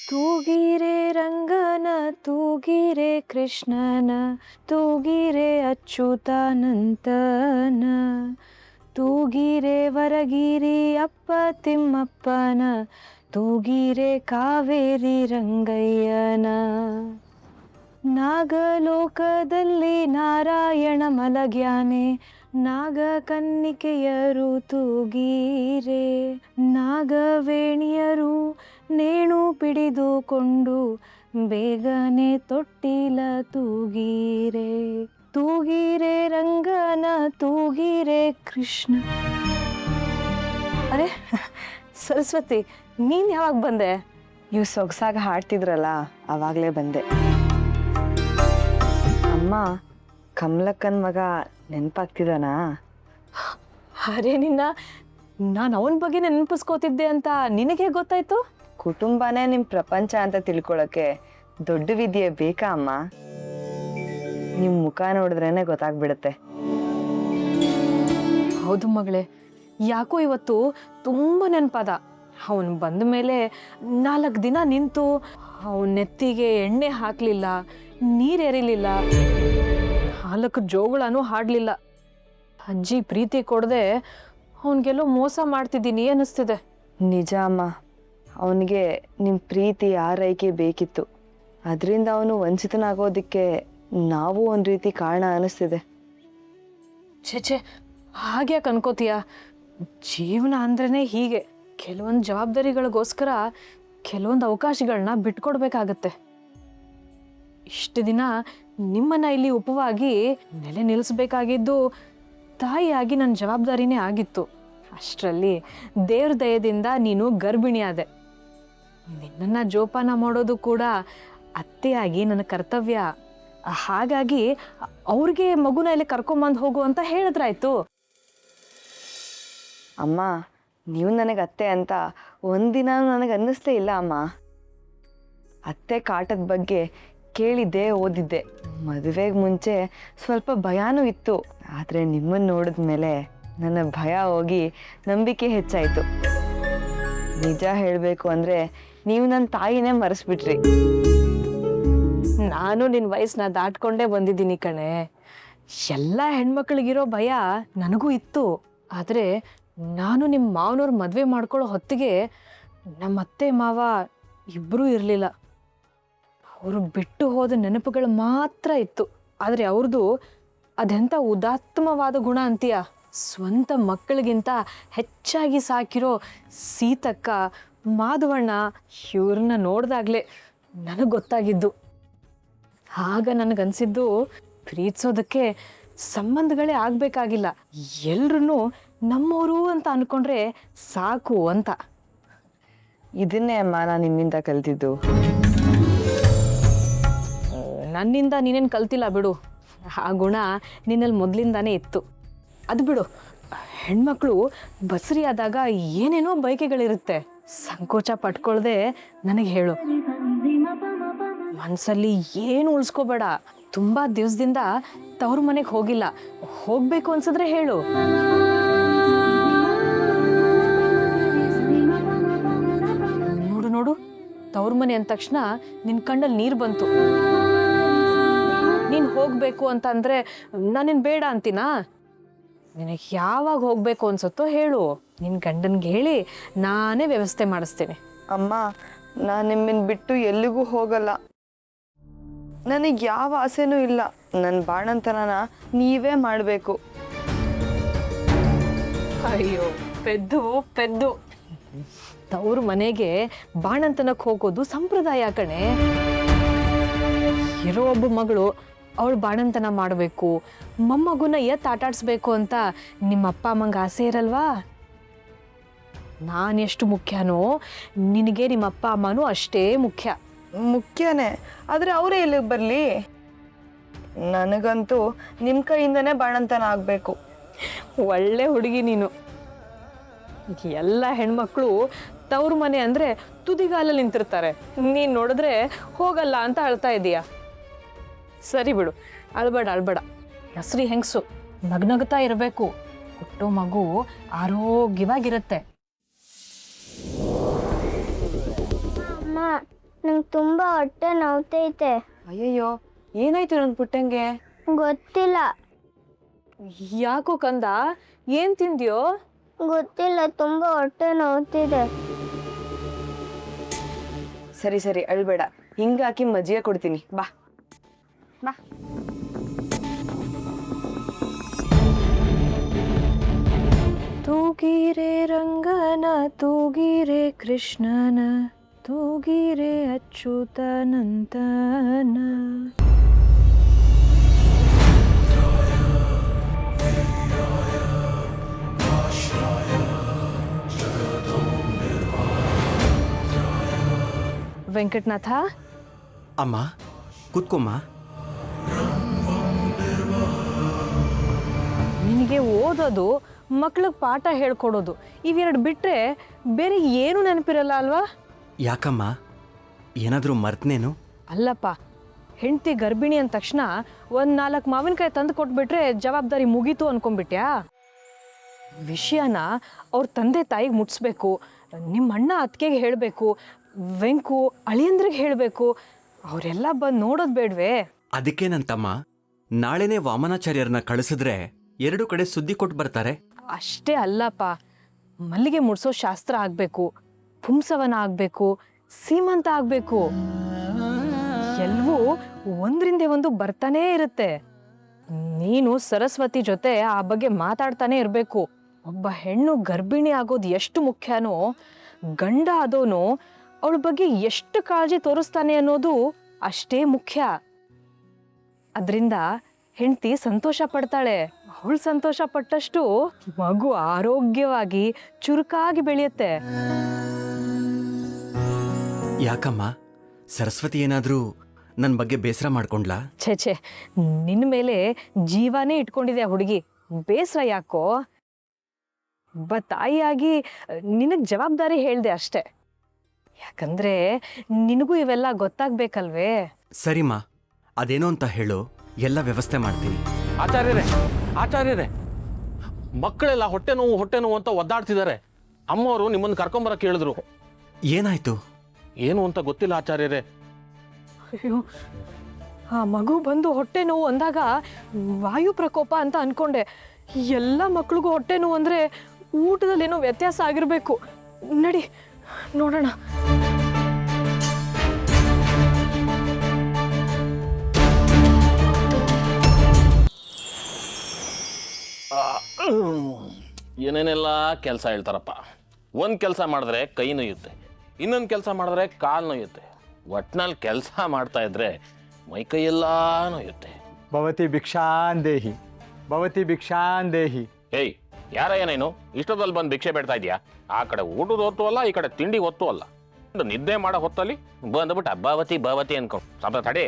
ತೂಗಿರೆ ರಂಗನ ತೂಗಿರೆ ಕೃಷ್ಣನ ತೂಗಿರೆ ಅಚ್ಯುತಾನಂತನ ತೂಗಿರೆ ವರಗಿರಿ ಅಪ್ಪ ತಿಮ್ಮಪ್ಪನ ತೂಗಿರೆ ಕಾವೇರಿ ರಂಗಯ್ಯನ ನಾಗಲೋಕದಲ್ಲಿ ನಾರಾಯಣ ಮಲಗ್ಯಾನೆ ನಾಗಕನ್ನಿಕೆಯರು ತೂಗೀರೆ ನಾಗವೇಣಿಯರು ನೇಣು ಪಿಡಿದುಕೊಂಡು ಬೇಗನೆ ತೊಟ್ಟಿಲ ತೂಗೀರೆ ತೂಗೀರೆ ರಂಗನ ತೂಗೀರೆ ಕೃಷ್ಣ. ಅರೆ ಸರಸ್ವತಿ, ನೀನು ಯಾವಾಗ ಬಂದೆ? ನೀವು ಸೊಗಸಾಗಿ ಹಾಡ್ತಿದ್ರಲ್ಲ ಆವಾಗಲೇ ಬಂದೆ. ಅಮ್ಮ, ಕಮಲಕ್ಕನ ಮಗ ನೆನಪಾಗ್ತಿದ್ದಾನಾ? ಅರೆ ನಾನು ಅವನ ಬಗ್ಗೆ ನೆನಪಿಸ್ಕೋತಿದ್ದೆ ಅಂತ ನಿನಗೆ ಗೊತ್ತಾಯ್ತು? ಕುಟುಂಬನೇ ನಿಮ್ಮ ಪ್ರಪಂಚ ಅಂತ ತಿಳ್ಕೊಳಕ್ಕೆ ದೊಡ್ಡ ವಿದ್ಯೆ ಬೇಕಾ ಅಮ್ಮ? ನಿಮ್ಮ ಮುಖ ನೋಡಿದ್ರೇನೆ ಗೊತ್ತಾಗ್ಬಿಡುತ್ತೆ. ಹೌದು ಮಗಳೇ, ಯಾಕೋ ಇವತ್ತು ತುಂಬ ನೆನಪಾದ. ಅವನು ಬಂದ ಮೇಲೆ 4 ದಿನ ನಿಂತು ಅವನ ನೆತ್ತಿಗೆ ಎಣ್ಣೆ ಹಾಕಲಿಲ್ಲ, ನೀರೆರಿಲಿಲ್ಲ, 4 ಜೋಗಳನೂ ಹಾಡಲಿಲ್ಲ. ಅಜ್ಜಿ ಪ್ರೀತಿ ಕೊಡದೆ ಅವನಿಗೆಲ್ಲೋ ಮೋಸ ಮಾಡ್ತಿದ್ದೀನಿ ಅನ್ನಿಸ್ತಿದೆ. ನಿಜ ಅಮ್ಮ, ಅವನಿಗೆ ನಿಮ್ಮ ಪ್ರೀತಿ ಆರೈಕೆ ಬೇಕಿತ್ತು. ಅದರಿಂದ ಅವನು ವಂಚಿತನಾಗೋದಕ್ಕೆ ನಾವು ಒಂದು ರೀತಿ ಕಾರಣ ಅನ್ನಿಸ್ತಿದೆ. ಛೇ, ಹಾಗ್ಯಾಕೆ ಅನ್ಕೋತೀಯ? ಜೀವನ ಅಂದ್ರೇ ಹೀಗೆ, ಕೆಲವೊಂದು ಜವಾಬ್ದಾರಿಗಳಿಗೋಸ್ಕರ ಕೆಲವೊಂದು ಅವಕಾಶಗಳನ್ನ ಬಿಟ್ಕೊಡ್ಬೇಕಾಗತ್ತೆ. ಇಷ್ಟು ದಿನ ನಿಮ್ಮನ್ನ ಇಲ್ಲಿ ಉಪವಾಗಿ ನೆಲೆ ನಿಲ್ಲಿಸ್ಬೇಕಾಗಿದ್ದು ತಾಯಿಯಾಗಿ ನನ್ನ ಜವಾಬ್ದಾರಿನೇ ಆಗಿತ್ತು. ಅಷ್ಟರಲ್ಲಿ ದೇವ್ರ ದಯದಿಂದ ನೀನು ಗರ್ಭಿಣಿಯಾದೆ. ನಿನ್ನನ್ನು ಜೋಪಾನ ಮಾಡೋದು ಕೂಡ ಅತ್ತೆಯಾಗಿ ನನ್ನ ಕರ್ತವ್ಯ. ಹಾಗಾಗಿ ಅವ್ರಿಗೆ ಮಗುನ ಇಲ್ಲಿ ಕರ್ಕೊಂಬಂದು ಹೋಗು ಅಂತ ಹೇಳಿದ್ರಾಯ್ತು. ಅಮ್ಮ, ನೀವು ನನಗೆ ಅತ್ತೆ ಅಂತ ಒಂದಿನ ನನಗೆ ಅನ್ನಿಸ್ತೇ ಇಲ್ಲ ಅಮ್ಮ. ಅತ್ತೆ ಕಾಟದ ಬಗ್ಗೆ ಕೇಳಿದ್ದೆ, ಓದಿದ್ದೆ. ಮದುವೆಗೆ ಮುಂಚೆ ಸ್ವಲ್ಪ ಭಯನೂ ಇತ್ತು. ಆದರೆ ನಿಮ್ಮನ್ನು ನೋಡಿದ್ಮೇಲೆ ನನ್ನ ಭಯ ಹೋಗಿ ನಂಬಿಕೆ ಹೆಚ್ಚಾಯಿತು. ನಿಜ ಹೇಳಬೇಕು ಅಂದರೆ ನೀವು ನನ್ನ ತಾಯಿನೇ ಮರೆಸ್ಬಿಟ್ರಿ. ನಾನು ನಿನ್ನ ವಯಸ್ಸನ್ನ ದಾಟ್ಕೊಂಡೇ ಬಂದಿದ್ದೀನಿ ಕಣೆ. ಎಲ್ಲ ಹೆಣ್ಮಕ್ಳಿಗಿರೋ ಭಯ ನನಗೂ ಇತ್ತು. ಆದರೆ ನಾನು ನಿಮ್ಮ ಮಾವನವ್ರ ಮದುವೆ ಮಾಡ್ಕೊಳ್ಳೋ ಹೊತ್ತಿಗೆ ನಮ್ಮ ಅತ್ತೆ ಮಾವ ಇಬ್ಬರೂ ಇರಲಿಲ್ಲ. ಅವರು ಬಿಟ್ಟು ಹೋದ ನೆನಪುಗಳು ಮಾತ್ರ ಇತ್ತು. ಆದರೆ ಅವ್ರದ್ದು ಅದೆಂಥ ಉದಾತ್ತಮವಾದ ಗುಣ ಅಂತೀಯ. ಸ್ವಂತ ಮಕ್ಕಳಿಗಿಂತ ಹೆಚ್ಚಾಗಿ ಸಾಕಿರೋ ಸೀತಕ್ಕ, ಮಾಧವಣ್ಣ ಇವ್ರನ್ನ ನೋಡಿದಾಗಲೇ ನನಗೆ ಗೊತ್ತಾಗಿದ್ದು. ಆಗ ನನಗನ್ಸಿದ್ದು, ಪ್ರೀತಿಸೋದಕ್ಕೆ ಸಂಬಂಧಗಳೇ ಆಗಬೇಕಾಗಿಲ್ಲ, ಎಲ್ರೂ ನಮ್ಮವರು ಅಂತ ಅಂದ್ಕೊಂಡ್ರೆ ಸಾಕು ಅಂತ. ಇದನ್ನೇ ಅಮ್ಮ ನಾನು ನಿಮ್ಮಿಂದ ಕಲ್ತಿದ್ದು. ನನ್ನಿಂದ ನೀನೇನು ಕಲ್ತಿಲ್ಲ ಬಿಡು. ಆ ಗುಣ ನಿನ್ನಲ್ಲಿ ಮೊದಲಿಂದಾನೇ ಇತ್ತು. ಅದು ಬಿಡು, ಹೆಣ್ಮಕ್ಳು ಬಸರಿಯಾದಾಗ ಏನೇನೋ ಬಯಕೆಗಳಿರುತ್ತೆ. ಸಂಕೋಚ ಪಟ್ಕೊಳ್ದೆ ನನಗೆ ಹೇಳು. ಮನಸ್ಸಲ್ಲಿ ಏನು ಉಳಿಸ್ಕೋಬೇಡ. ತುಂಬ ದಿವಸದಿಂದ ತವ್ರ ಮನೆಗೆ ಹೋಗಿಲ್ಲ, ಹೋಗಬೇಕು ಅನ್ಸಿದ್ರೆ ಹೇಳು. ನೋಡು, ತವ್ರ ಮನೆ ಅಂದ ತಕ್ಷಣ ನಿನ್ನ ಕಣ್ಣಲ್ಲಿ ನೀರು ಬಂತು. ನೀನು ಹೋಗಬೇಕು ಅಂತ ಅಂದರೆ ನಾನಿನ್ ಬೇಡ ಅಂತೀನಾ? ನಿನಗೆ ಯಾವಾಗ ಹೋಗಬೇಕು ಅನ್ಸುತ್ತೋ ಹೇಳು. ನಿನ್ನ ಗಂಡನಿಗೆ ಹೇಳಿ ನಾನೇ ವ್ಯವಸ್ಥೆ ಮಾಡಿಸ್ತೀನಿ. ಅಮ್ಮ, ನಾನು ನಿಮ್ಮನ್ನು ಬಿಟ್ಟು ಎಲ್ಲಿಗೂ ಹೋಗಲ್ಲ. ನನಗೆ ಯಾವ ಆಸೆನೂ ಇಲ್ಲ. ನನ್ನ ಬಾಣಂತನನ ನೀವೇ ಮಾಡಬೇಕು. ಅಯ್ಯೋ ಪೆದ್ದು ತವ್ರ ಮನೆಗೆ ಬಾಣಂತನಕ್ಕೆ ಹೋಗೋದು ಸಂಪ್ರದಾಯ ಕಣೆ. ಇರೋ ಒಬ್ಬ ಮಗಳು ಅವಳು ಬಾಣಂತನ ಮಾಡಬೇಕು, ಮೊಮ್ಮಗುನ ಆಟಾಡಿಸ್ಬೇಕು ಅಂತ ನಿಮ್ಮ ಅಪ್ಪ ಅಮ್ಮಂಗೆ ಆಸೆ ಇರಲ್ವಾ? ನಾನೆಷ್ಟು ಮುಖ್ಯನೋ ನಿನಗೆ ನಿಮ್ಮ ಅಪ್ಪ ಅಮ್ಮನೂ ಅಷ್ಟೇ ಮುಖ್ಯ. ಮುಖ್ಯನೇ, ಆದರೆ ಅವರೇ ಇಲ್ಲಿಗೆ ಬರಲಿ. ನನಗಂತೂ ನಿಮ್ಮ ಕೈಯಿಂದನೇ ಬಾಣಂತನ ಆಗಬೇಕು. ಒಳ್ಳೆ ಹುಡುಗಿ ನೀನು. ಎಲ್ಲ ಹೆಣ್ಮಕ್ಳು ತವ್ರ ಮನೆ ಅಂದರೆ ತುದಿಗಾಲಲ್ಲಿ ನಿಂತಿರ್ತಾರೆ. ನೀನು ನೋಡಿದ್ರೆ ಹೋಗಲ್ಲ ಅಂತ ಅಳ್ತಾ ಇದೀಯ. ಸರಿ ಬಿಡು, ಅಳ್ಬೇಡ. ಹೆಸ್ರಿ ಹೆಂಗಸು ನಗ್ನಗ್ತಾ ಇರಬೇಕು. ಹುಟ್ಟೋ ಮಗು ಆರೋಗ್ಯವಾಗಿರುತ್ತೆ. ಅಮ್ಮ, ನಂಗೆ ತುಂಬ ಹೊಟ್ಟೆ ನೋವ್ತೈತೆ. ಅಯ್ಯಯ್ಯೋ, ಏನಾಯ್ತು ನನ್ನ ಪುಟ್ಟಂಗೆ? ಗೊತ್ತಿಲ್ಲ ಯಾಕೋ ಕಂದ, ಏನ್ ತಿಂದ್ಯೋ? ಗೊತ್ತಿಲ್ಲ, ತುಂಬ ಹೊಟ್ಟೆ ನೋವ್ತಿದೆ. ಸರಿ ಸರಿ ಅಳ್ಬೇಡ, ಹಿಂಗಾಕಿ ಮಜ್ಜಿಗೆ ಕೊಡ್ತೀನಿ, ಬಾ ಬಾ. ತೂಗಿರೆ ರಂಗನ ತೂಗಿರೆ ಕೃಷ್ಣನ ತೂಗಿರೆ ಅಚ್ಯುತಾನಂತನ. ವೆಂಕಟನಾಥ, ಅಮ್ಮ ಕೂತ್ಕೊಮ್ಮ. ನಿನಗೆ ಓದೋದು, ಮಕ್ಳಿಗೆ ಪಾಠ ಹೇಳ್ಕೊಡೋದು ಇವೆರಡು ಬಿಟ್ರೆ ಬೇರೆ ಏನು ನೆನಪಿರಲ್ಲ ಅಲ್ವಾ? ಯಾಕಮ್ಮ, ಏನಾದರೂ ಮರ್ತನೇನು? ಅಲ್ಲಪ್ಪ, ಹೆಂಡತಿ ಗರ್ಭಿಣಿ ಅಂದ ತಕ್ಷಣ ಒಂದು 4 ಮಾವಿನಕಾಯಿ ತಂದು ಕೊಟ್ಬಿಟ್ರೆ ಜವಾಬ್ದಾರಿ ಮುಗೀತು ಅನ್ಕೊಂಡ್ಬಿಟ್ಯಾ? ವಿಷಯನ ಅವ್ರ ತಂದೆ ತಾಯಿಗೆ ಮುಟ್ಸ್ಬೇಕು, ನಿಮ್ಮ ಅಣ್ಣ ಅತ್ತಿಗೆಗೆ ಹೇಳಬೇಕು, ವೆಂಕು ಅಳಿಯಂದ್ರಿಗೆ ಹೇಳಬೇಕು, ಅವರೆಲ್ಲ ಬಂದು ನೋಡೋದು ಬೇಡವೇ? ಅದಕ್ಕೆ ನನ್ನ ತಮ್ಮ ನಾಳೆನೇ ವಾಮನಾಚಾರ್ಯರನ್ನ ಕಳಿಸಿದ್ರೆ 2 ಕಡೆ ಸುದ್ದಿ ಕೊಟ್ಟು ಬರ್ತಾರೆ. ಅಷ್ಟೇ ಅಲ್ಲಪ್ಪ, ಮಲ್ಲಿಗೆ ಮುಡ್ಸೋ ಶಾಸ್ತ್ರ ಆಗಬೇಕು, ಪುಂಸವನ ಆಗಬೇಕು, ಸೀಮಂತ ಆಗಬೇಕು. ಎಲ್ಲವೂ ಒಂದ್ರಿಂದ ಒಂದು ಬರ್ತಾನೇ ಇರುತ್ತೆ. ನೀನು ಸರಸ್ವತಿ ಜೊತೆ ಆ ಬಗ್ಗೆ ಮಾತಾಡ್ತಾನೆ ಇರಬೇಕು. ಒಬ್ಬ ಹೆಣ್ಣು ಗರ್ಭಿಣಿ ಆಗೋದು ಎಷ್ಟು ಮುಖ್ಯನೋ, ಗಂಡ ಆದೋನು ಅವಳ ಬಗ್ಗೆ ಎಷ್ಟು ಕಾಳಜಿ ತೋರಿಸ್ತಾನೆ ಅನ್ನೋದು ಅಷ್ಟೇ ಮುಖ್ಯ. ಅದರಿಂದ ಹೆಂಡತಿ ಸಂತೋಷ ಪಡ್ತಾಳೆ. ಅವಳು ಸಂತೋಷ ಪಟ್ಟಷ್ಟು ಮಗು ಆರೋಗ್ಯವಾಗಿ ಚುರುಕಾಗಿ ಬೆಳೆಯುತ್ತೆ. ಯಾಕಮ್ಮ, ಸರಸ್ವತಿ ಏನಾದರೂ ನನ್ನ ಬಗ್ಗೆ ಬೇಸರ ಮಾಡ್ಕೊಂಡ್ಲಾ? ಛೇ, ನಿನ್ನ ಮೇಲೆ ಜೀವನೇ ಇಟ್ಕೊಂಡಿದೆ ಆ ಹುಡುಗಿ. ಬೇಸರ ಯಾಕೋ? ಒಬ್ಬ ತಾಯಿಯಾಗಿ ನಿನಗೆ ಜವಾಬ್ದಾರಿ ಹೇಳ್ದೆ ಅಷ್ಟೆ. ಯಾಕಂದ್ರೆ ನಿನಗೂ ಇವೆಲ್ಲ ಗೊತ್ತಾಗ್ಬೇಕಲ್ವೇ? ಸರಿಮ್ಮ, ಅದೇನೋ ಅಂತ ಹೇಳು, ಎಲ್ಲ ವ್ಯವಸ್ಥೆ ಮಾಡ್ತೀನಿ. ಆಚಾರ್ಯರೇ, ಮಕ್ಕಳೆಲ್ಲ ಹೊಟ್ಟೆ ನೋವು ಅಂತ ಒದ್ದಾಡ್ತಿದ್ದಾರೆ. ಅಮ್ಮವರು ನಿಮ್ಮನ್ನು ಕರ್ಕೊಂಬರಕ್ಕೆ ಹೇಳಿದ್ರು. ಏನಾಯ್ತು? ಏನು ಅಂತ ಗೊತ್ತಿಲ್ಲ ಆಚಾರ್ಯರೇ. ಅಯ್ಯೋ, ಆ ಮಗು ಬಂದು ಹೊಟ್ಟೆ ನೋವು ಅಂದಾಗ ವಾಯು ಪ್ರಕೋಪ ಅಂತ ಅನ್ಕೊಂಡೆ. ಎಲ್ಲ ಮಕ್ಳಿಗೂ ಹೊಟ್ಟೆ ನೋವು ಅಂದ್ರೆ ಊಟದಲ್ಲಿ ಏನೋ ವ್ಯತ್ಯಾಸ ಆಗಿರ್ಬೇಕು. ನಡಿ ನೋಡೋಣ. ಏನೇನೆಲ್ಲ ಕೆಲಸ ಹೇಳ್ತಾರಪ್ಪ. ಒಂದು ಕೆಲಸ ಮಾಡಿದ್ರೆ ಕೈ ನೋಯುತ್ತೆ, ಇನ್ನೊಂದು ಕೆಲಸ ಮಾಡಿದ್ರೆ ಕಾಲು ನೋಯುತ್ತೆ. ಒಟ್ನಲ್ಲಿ ಕೆಲಸ ಮಾಡ್ತಾ ಇದ್ರೆ ಮೈಕೈಯೆಲ್ಲ ನೋಯುತ್ತೆ. ಭವತಿ ಭಿಕ್ಷಾಂದೇಹಿ, ಭವತಿ ಭಿಕ್ಷಾಂದೇಹಿ. ಏಯ್, ಯಾರಯ್ಯ ನೀನು? ಇಷ್ಟೊತ್ತಲ್ಲಿ ಬಂದು ಭಿಕ್ಷೆ ಬೇಡ್ತಾ ಇದೆಯಾ? ಆ ಕಡೆ ಊಟದ ಹೊತ್ತು ಅಲ್ಲ, ಈ ಕಡೆ ತಿಂಡಿ ಹೊತ್ತು ಅಲ್ಲ. ನಿದ್ದೆ ಮಾಡೋ ಹೊತ್ತಲ್ಲಿ ಬಂದ್ಬಿಟ್ಟು ಭವತಿ ಭವತಿ ಅನ್ಕೊಂಡು ಸ್ವಲ್ಪ ತಡೆ.